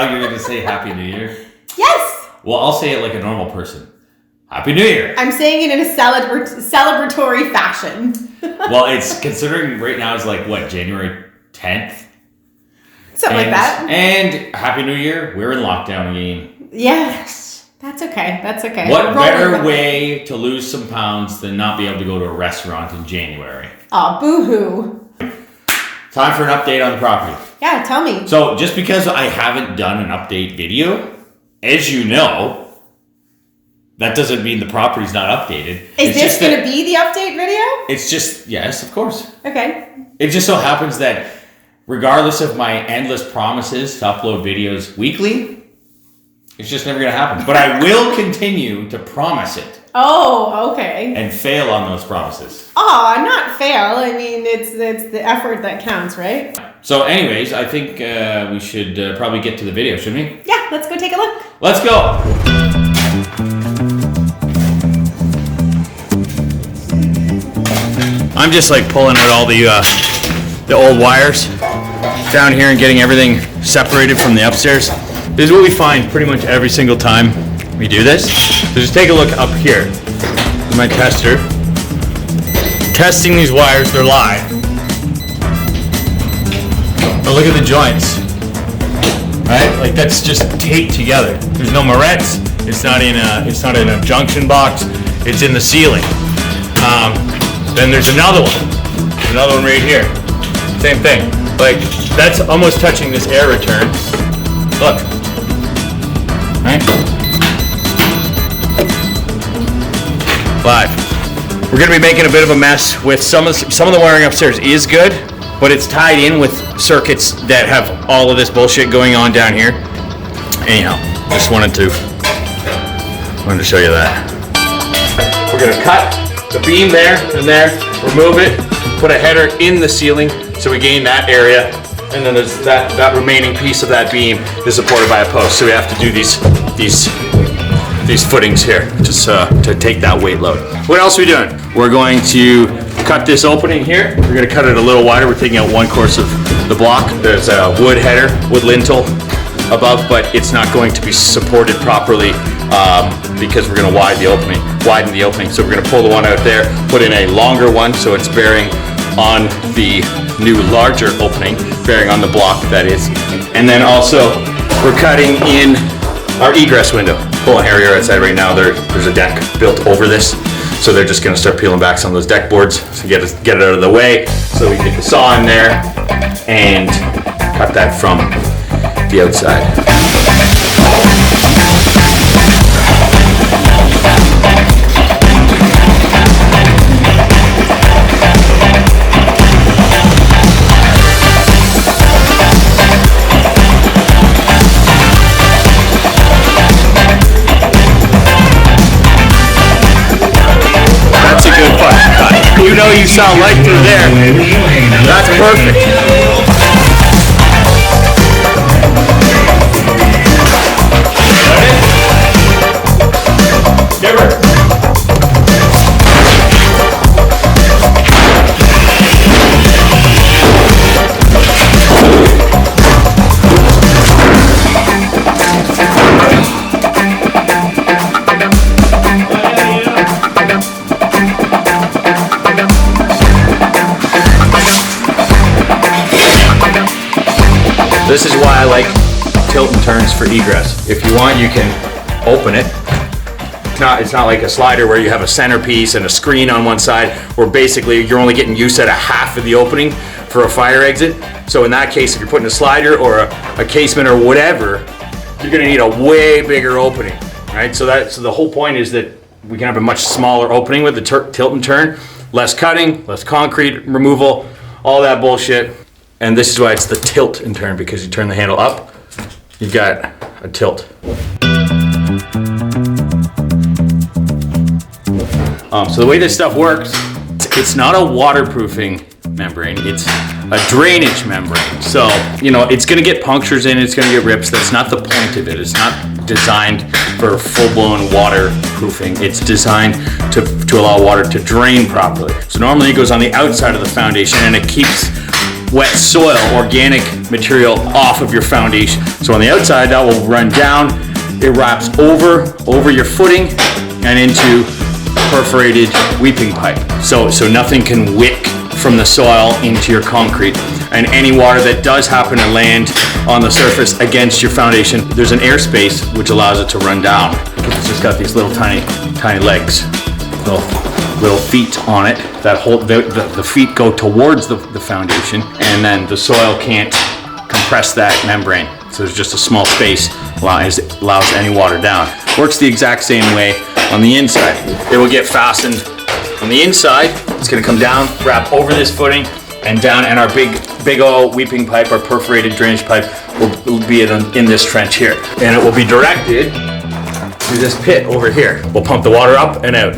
Now you're going to say Happy New Year? Yes. Well, I'll say it like a normal person. Happy New Year. I'm saying it in a celebratory fashion. Well, it's considering right now is like, what, January 10th? Something like that. And Happy New Year. We're in lockdown again. Yes. That's okay. What better way to lose some pounds than not be able to go to a restaurant in January? Aw, boo-hoo. Time for an update on the property. Yeah, tell me. So just because I haven't done an update video, as you know, that doesn't mean the property's not updated. Is this going to be the update video? It's just, yes, of course. Okay. It just so happens that regardless of my endless promises to upload videos weekly, it's just never going to happen. But I will continue to promise it. Oh, okay. And fail on those promises. Oh, not fail. I mean, it's the effort that counts, right? So anyways, I think we should probably get to the video, shouldn't we? Yeah, let's go take a look. Let's go. I'm just like pulling out all the old wires down here and getting everything separated from the upstairs. This is what we find pretty much every single time we do this. So just take a look up here. My tester. Testing these wires, they're live. But look at the joints. Right? Like that's just taped together. There's no morettes. It's not in a junction box. It's in the ceiling. Then there's another one right here. Same thing. Like that's almost touching this air return. Look. Right? Live. We're gonna be making a bit of a mess with some of the wiring upstairs is good, but it's tied in with circuits that have all of this bullshit going on down here. Anyhow, just wanted to show you that. We're gonna cut the beam there and there, remove it, put a header in the ceiling so we gain that area, and then there's that remaining piece of that beam is supported by a post. So we have to do these footings here just to take that weight load. What else are we doing? We're going to cut this opening here. We're going to cut it a little wider. We're taking out one course of the block. There's a wood header, wood lintel above, but it's not going to be supported properly because we're going to widen the opening. So we're going to pull the one out there, put in a longer one so it's bearing on the new larger opening, bearing on the block that is. And then also we're cutting in our egress window. Pulling hair here outside right now. There's a deck built over this, so they're just going to start peeling back some of those deck boards to get it out of the way, so we can get the saw in there and cut that from the outside. You know you sound like through there. That's perfect. Never. This is why I like tilt and turns for egress. If you want, you can open it. It's not like a slider where you have a centerpiece and a screen on one side, where basically you're only getting use at a half of the opening for a fire exit. So in that case, if you're putting a slider or a casement or whatever, you're gonna need a way bigger opening, right? So the whole point is that we can have a much smaller opening with the tilt and turn, less cutting, less concrete removal, all that bullshit. And this is why it's the tilt and turn, because you turn the handle up, you've got a tilt. So the way this stuff works, it's not a waterproofing membrane, it's a drainage membrane. So, it's gonna get punctures in, it's gonna get rips. That's not the point of it. It's not designed for full-blown waterproofing. It's designed to allow water to drain properly. So normally it goes on the outside of the foundation and it keeps wet soil, organic material off of your foundation. So on the outside, that will run down. It wraps over your footing and into perforated weeping pipe. So nothing can wick from the soil into your concrete. And any water that does happen to land on the surface against your foundation, there's an airspace which allows it to run down. It's just got these little tiny legs, little feet on it that hold, the feet go towards the foundation, and then the soil can't compress that membrane. So there's just a small space allows any water down. Works the exact same way on the inside. It will get fastened on the inside. It's gonna come down, wrap over this footing and down, and our big old weeping pipe, our perforated drainage pipe, will be in this trench here. And it will be directed to this pit over here. We'll pump the water up and out.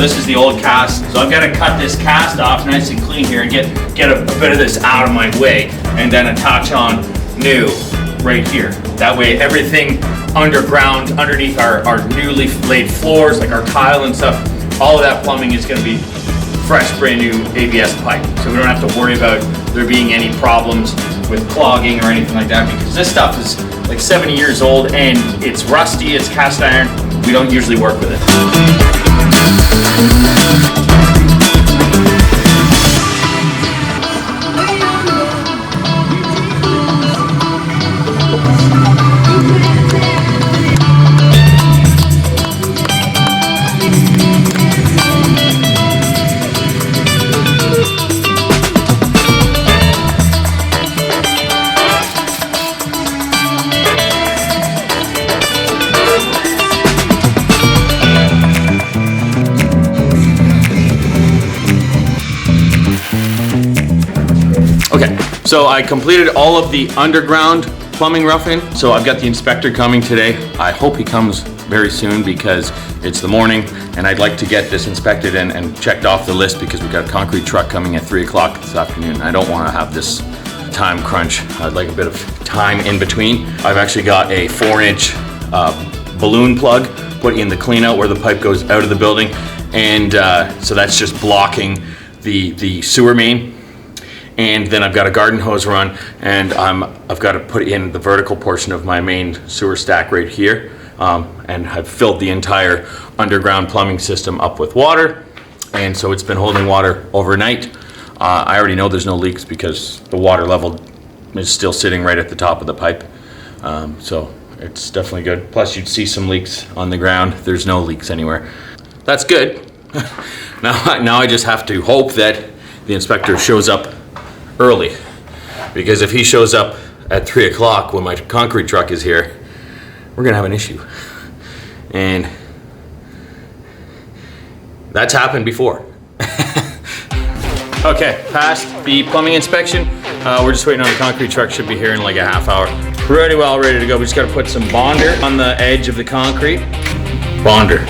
This is the old cast, so I've got to cut this cast off nice and clean here and get a bit of this out of my way, and then attach on new right here. That way everything underground, underneath our newly laid floors, like our tile and stuff, all of that plumbing is going to be fresh, brand new ABS pipe. So we don't have to worry about there being any problems with clogging or anything like that, because this stuff is like 70 years old and it's rusty, it's cast iron. We don't usually work with it. Okay, so I completed all of the underground plumbing roughing. So I've got the inspector coming today. I hope he comes very soon because it's the morning and I'd like to get this inspected and checked off the list, because we've got a concrete truck coming at 3 o'clock this afternoon. I don't want to have this time crunch. I'd like a bit of time in between. I've actually got a 4-inch balloon plug put in the cleanout where the pipe goes out of the building. And so that's just blocking the sewer main. And then I've got a garden hose run, and I've got to put in the vertical portion of my main sewer stack right here. And I've filled the entire underground plumbing system up with water. And so it's been holding water overnight. I already know there's no leaks because the water level is still sitting right at the top of the pipe. So it's definitely good. Plus you'd see some leaks on the ground. There's no leaks anywhere. That's good. Now I just have to hope that the inspector shows up early, because if he shows up at 3 o'clock when my concrete truck is here, we're gonna have an issue. And that's happened before. Okay, passed the plumbing inspection. We're just waiting on the concrete truck. Should be here in like a half hour. Pretty well ready to go. We just gotta put some bonder on the edge of the concrete. Bonder.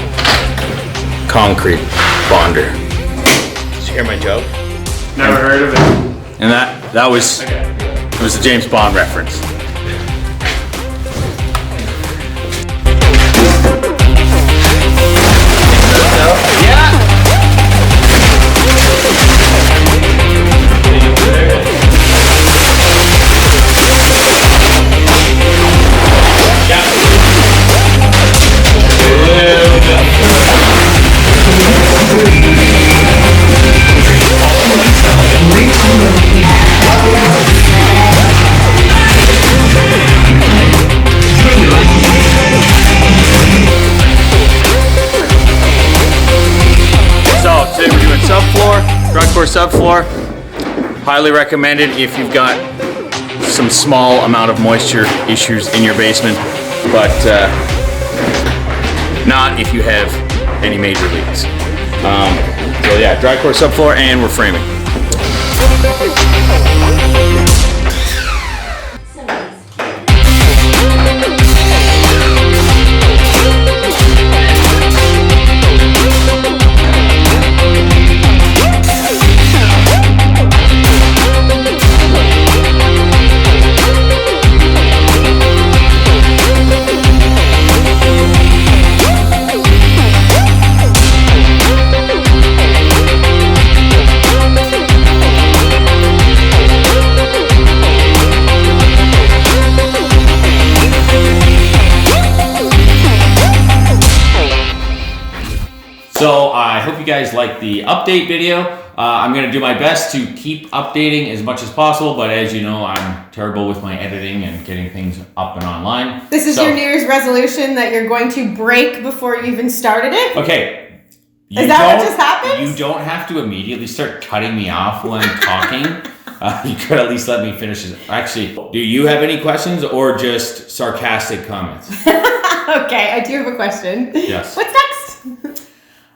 Concrete bonder. Did you hear my joke? Never heard of it. And that was, it was a James Bond reference. Subfloor, ground core subfloor, Highly recommended if you've got some small amount of moisture issues in your basement, but not if you have any major leaks. So yeah, dry core subfloor, and we're framing. So I hope you guys like the update video. I'm going to do my best to keep updating as much as possible, but as you know, I'm terrible with my editing and getting things up and online. This is your New Year's resolution that you're going to break before you even started it? Okay. Is that what just happened? You don't have to immediately start cutting me off when I'm talking. You could at least let me finish this. Actually, do you have any questions or just sarcastic comments? Okay, I do have a question. Yes. What's next?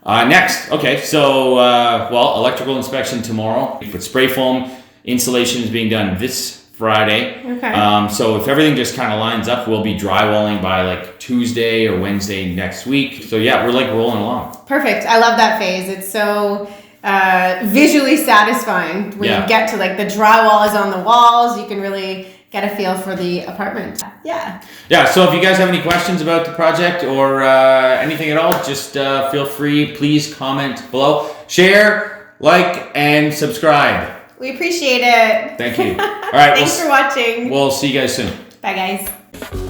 Next, okay, so, well, electrical inspection tomorrow. With spray foam, insulation is being done this Friday. Okay. So if everything just kind of lines up, we'll be drywalling by like Tuesday or Wednesday next week. So yeah, we're like rolling along. Perfect. I love that phase. It's so visually satisfying when you get to like the drywall is on the walls. You can really get a feel for the apartment. Yeah. Yeah, so if you guys have any questions about the project or anything at all, just feel free, please comment below. Share, like, and subscribe. We appreciate it. Thank you. All right. Thanks for watching. We'll see you guys soon. Bye, guys.